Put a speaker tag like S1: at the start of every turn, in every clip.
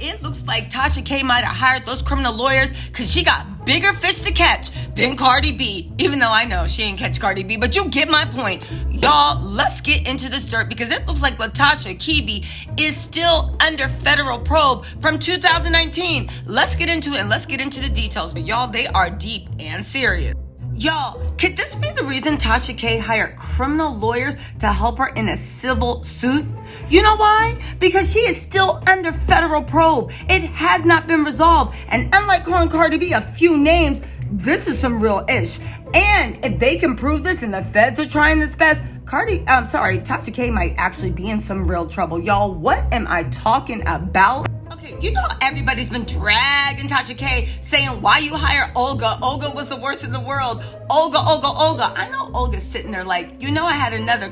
S1: it looks like Tasha K might have hired those criminal lawyers because she got bigger fish to catch than Cardi B. Even though I know she ain't catch Cardi B, but you get my point. Y'all, let's get into this dirt because it looks like LaTasha K is still under federal probe from 2019. Let's get into it and let's get into the details. But y'all, they are deep and serious. Y'all, could this be the reason Tasha K hired criminal lawyers to help her in a civil suit? You know why? Because she is still under federal probe. It has not been resolved. And unlike calling Cardi B a few names, this is some real ish. And if they can prove this and the feds are trying this best, Tasha K might actually be in some real trouble. Y'all, what am I talking about? Okay, you know everybody's been dragging Tasha K, saying, why you hire Olga? Olga was the worst in the world. Olga. I know Olga's sitting there like, I had another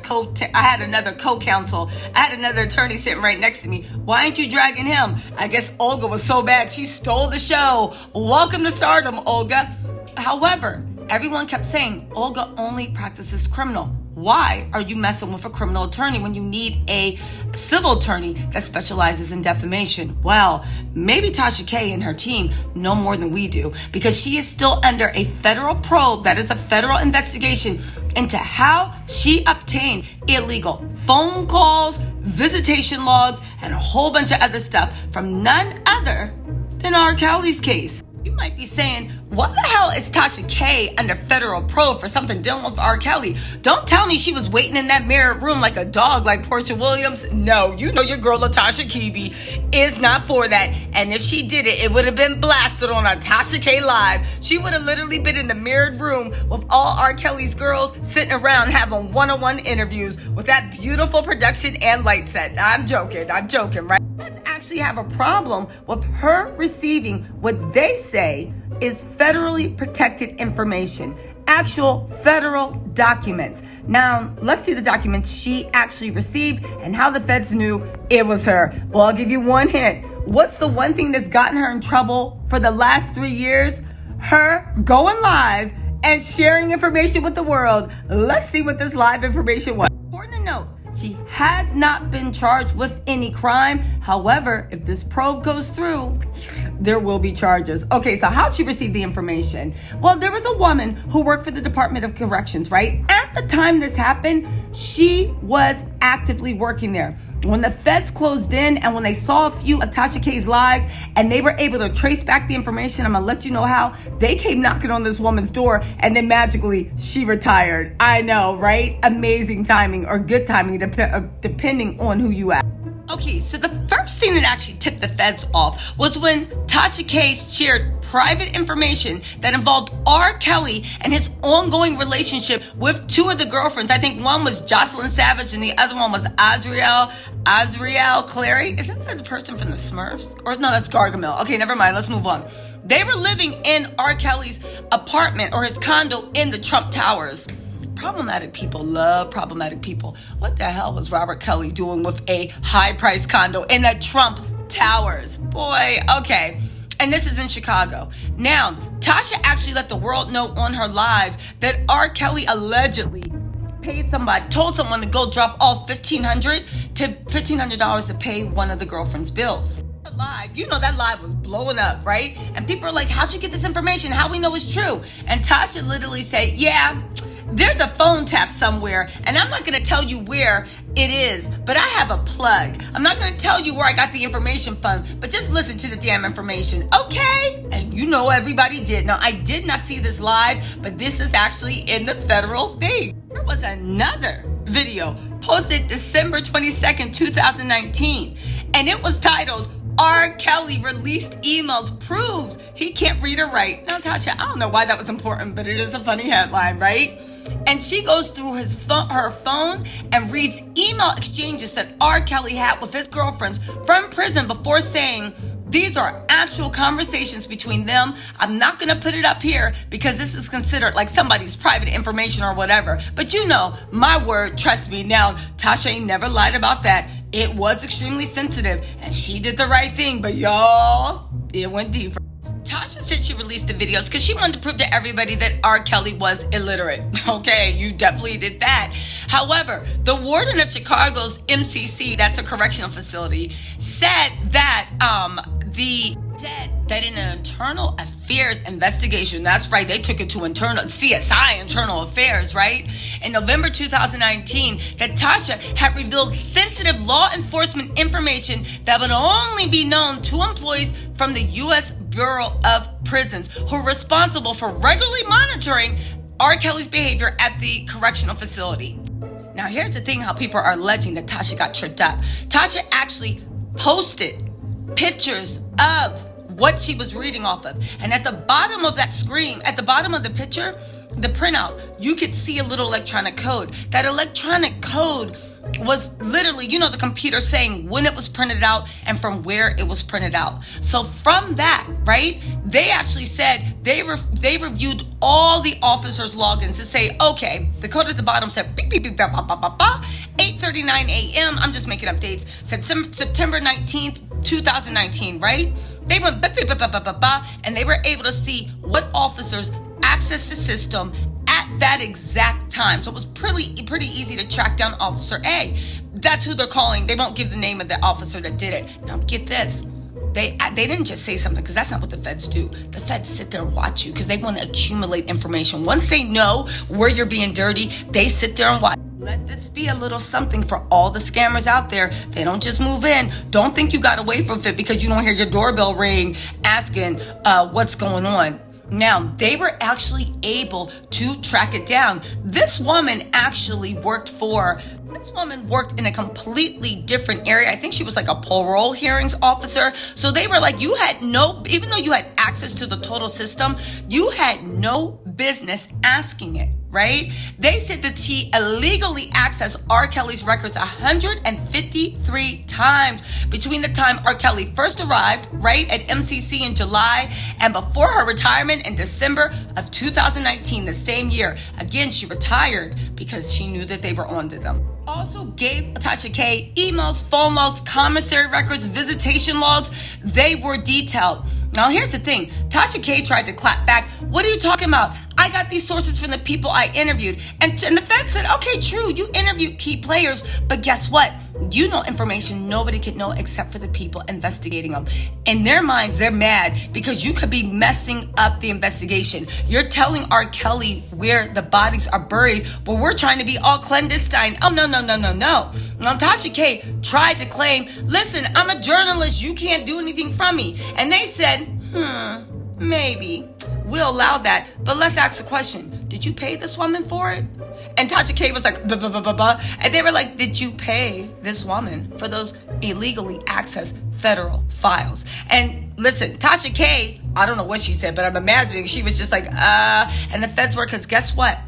S1: co-counsel. I had another attorney sitting right next to me. Why ain't you dragging him? I guess Olga was so bad, she stole the show. Welcome to stardom, Olga. However, everyone kept saying, Olga only practices criminal. Why are you messing with a criminal attorney when you need a civil attorney that specializes in defamation? Well, maybe Tasha K and her team know more than we do because she is still under a federal probe, that is a federal investigation into how she obtained illegal phone calls, visitation logs, and a whole bunch of other stuff from none other than R. Kelly's case. You might be saying, what the hell is Tasha K under federal probe for something dealing with R. Kelly? Don't tell me she was waiting in that mirrored room like a dog like Portia Williams. No, you know your girl LaTasha K is not for that. And if she did it, it would have been blasted on a Tasha K Live. She would have literally been in the mirrored room with all R. Kelly's girls sitting around having one-on-one interviews with that beautiful production and light set. I'm joking, right? Let's actually have a problem with her receiving what they say is federally protected information, actual federal documents. Now, let's see the documents she actually received and how the feds knew it was her. Well, I'll give you one hint. What's the one thing that's gotten her in trouble for the last 3 years? Her going live and sharing information with the world. Let's see what this live information was. Important to note, she has not been charged with any crime. However, if this probe goes through, there will be charges. Okay, so how'd she receive the information? Well, there was a woman who worked for the Department of Corrections, right? At the time this happened, she was actively working there. When the feds closed in and when they saw a few of Tasha K's lives and they were able to trace back the information, I'm gonna let you know how, they came knocking on this woman's door and then magically she retired. I know, right? Amazing timing or good timing depending on who you ask. Okay, so the first thing that actually tipped the feds off was when Tasha K shared private information that involved R. Kelly and his ongoing relationship with two of the girlfriends. I think one was Jocelyn Savage and the other one was Azriel Clary. Isn't that the person from the Smurfs? Or no, that's Gargamel. Okay, never mind. Let's move on. They were living in R. Kelly's apartment or his condo in the Trump Towers. Problematic people love problematic people. What the hell was Robert Kelly doing with a high-priced condo in the Trump Towers? Boy, okay. And this is in Chicago. Now, Tasha actually let the world know on her lives that R. Kelly allegedly told someone to go drop off $1,500 to pay one of the girlfriend's bills. Live, that live was blowing up, right? And people are like, how'd you get this information? How we know it's true? And Tasha literally said, yeah, there's a phone tap somewhere, and I'm not going to tell you where it is, but I have a plug. I'm not going to tell you where I got the information from, but just listen to the damn information, okay? And everybody did. Now, I did not see this live, but this is actually in the federal thing. There was another video posted December 22nd, 2019, and it was titled, R. Kelly released emails proves he can't read or write. Now, Tasha, I don't know why that was important, but it is a funny headline, right? And she goes through her phone and reads email exchanges that R. Kelly had with his girlfriends from prison before saying, these are actual conversations between them. I'm not going to put it up here because this is considered like somebody's private information or whatever. But my word, trust me. Now, Tasha ain't never lied about that. It was extremely sensitive and she did the right thing. But y'all, it went deeper. Tasha said she released the videos because she wanted to prove to everybody that R. Kelly was illiterate. Okay, you definitely did that. However, the warden of Chicago's MCC, that's a correctional facility, said that the said that in an internal affairs investigation, that's right, they took it to internal CSI, internal affairs, right? In November 2019, that Tasha had revealed sensitive law enforcement information that would only be known to employees from the U.S. Bureau of Prisons, who are responsible for regularly monitoring R. Kelly's behavior at the correctional facility. Now, here's the thing, how people are alleging that Tasha got tricked up. Tasha actually posted pictures of what she was reading off of. And at the bottom of that screen, at the bottom of the picture, the printout, you could see a little electronic code. That electronic code was literally, the computer saying when it was printed out and from where it was printed out. So from that, right, they actually said they reviewed all the officers' logins to say, okay, the code at the bottom said beep, beep, beep, bah, bah, bah, bah, bah, 8:39 a.m. I'm just making up dates. September 19th, 2019, right? They went bah, bah, bah, bah, bah, bah, and they were able to see what officers accessed the system at that exact time. So it was pretty easy to track down Officer A. That's who they're calling. They won't give the name of the officer that did it. Now get this. They didn't just say something, because that's not what the feds do. The feds sit there and watch you because they want to accumulate information. Once they know where you're being dirty, they sit there and watch. Let this be a little something for all the scammers out there. They don't just move in. Don't think you got away from it because you don't hear your doorbell ring asking what's going on. Now, they were actually able to track it down. This woman worked in a completely different area. I think she was like a parole hearings officer. So they were like, even though you had access to the total system, you had no business asking it, right? They said that she illegally accessed R. Kelly's records 153 times between the time R. Kelly first arrived, right, at MCC in July and before her retirement in December of 2019, the same year. Again, she retired because she knew that they were onto them. Also gave Tasha K emails, phone logs, commissary records, visitation logs. They were detailed. Now, here's the thing. Tasha K tried to clap back. What are you talking about? I got these sources from the people I interviewed. And the Fed said, okay, true, you interviewed key players, but guess what? You know information nobody could know except for the people investigating them. In their minds, they're mad because you could be messing up the investigation. You're telling R. Kelly where the bodies are buried, but we're trying to be all clandestine. Oh, no. Now, Tasha K tried to claim, listen, I'm a journalist. You can't do anything from me. And they said, maybe. We'll allow that. But let's ask the question. Did you pay this woman for it? And Tasha K was like, bah, bah, bah, bah, bah. And they were like, did you pay this woman for those illegally accessed federal files? And listen, Tasha K, I don't know what she said, but I'm imagining she was just like, and the feds were, because guess what?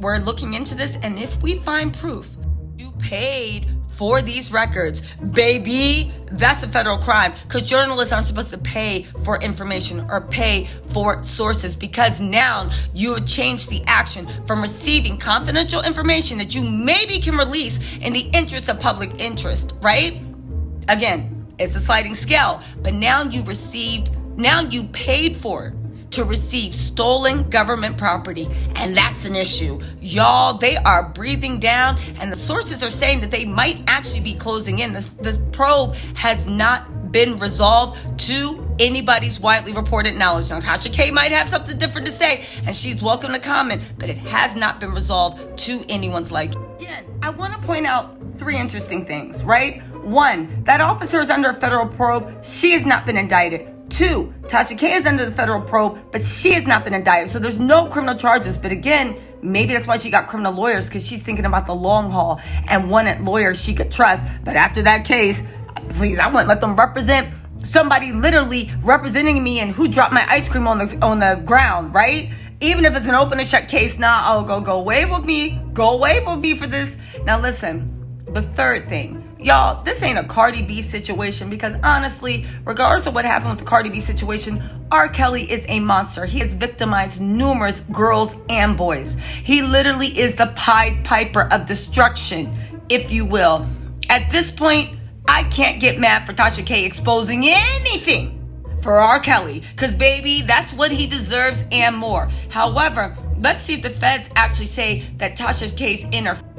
S1: We're looking into this, and if we find proof you paid for these records, baby, that's a federal crime, because journalists aren't supposed to pay for information or pay for sources, because now you have changed the action from receiving confidential information that you maybe can release in the interest of public interest, right? Again, it's a sliding scale, but now you paid for to receive stolen government property, and that's an issue. Y'all, they are breathing down, and the sources are saying that they might actually be closing in. The probe has not been resolved to anybody's widely reported knowledge. Now, Tasha K might have something different to say, and she's welcome to comment, but it has not been resolved to anyone's liking. Again, I want to point out 3 interesting things, right? 1, that officer is under a federal probe. She has not been indicted. 2, Tasha K is under the federal probe, but she has not been indicted. So there's no criminal charges. But again, maybe that's why she got criminal lawyers, because she's thinking about the long haul and wanted lawyers she could trust. But after that case, please, I wouldn't let them represent somebody literally representing me and who dropped my ice cream on the ground, right? Even if it's an open and shut case, I'll go away with me. Go away with me for this. Now listen, the 3rd thing. Y'all, this ain't a Cardi B situation, because honestly, regardless of what happened with the Cardi B situation, R. Kelly is a monster. He has victimized numerous girls and boys. He literally is the Pied Piper of destruction, if you will. At this point, I can't get mad for Tasha K exposing anything for R. Kelly, because baby, that's what he deserves and more. However, let's see if the feds actually say that Tasha K's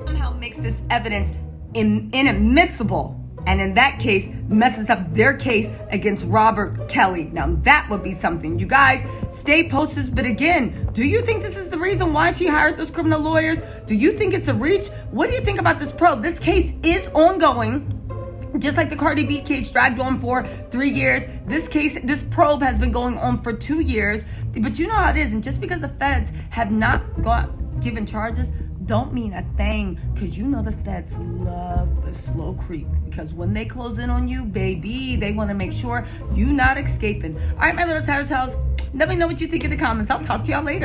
S1: somehow makes this evidence inadmissible, and in that case messes up their case against Robert Kelly. Now that would be something. You guys stay posted. But again, do you think this is the reason why she hired those criminal lawyers? Do you think it's a reach? What do you think about this probe? This case is ongoing. Just like the Cardi B case dragged on for 3 years, this probe has been going on for 2 years. But you know how it is. And just because the feds have not given charges, don't mean a thing. Because you know the feds love the slow creep. Because when they close in on you, baby, they want to make sure you're not escaping. All right, my little Tattle Tales, let me know what you think in the comments. I'll talk to y'all later.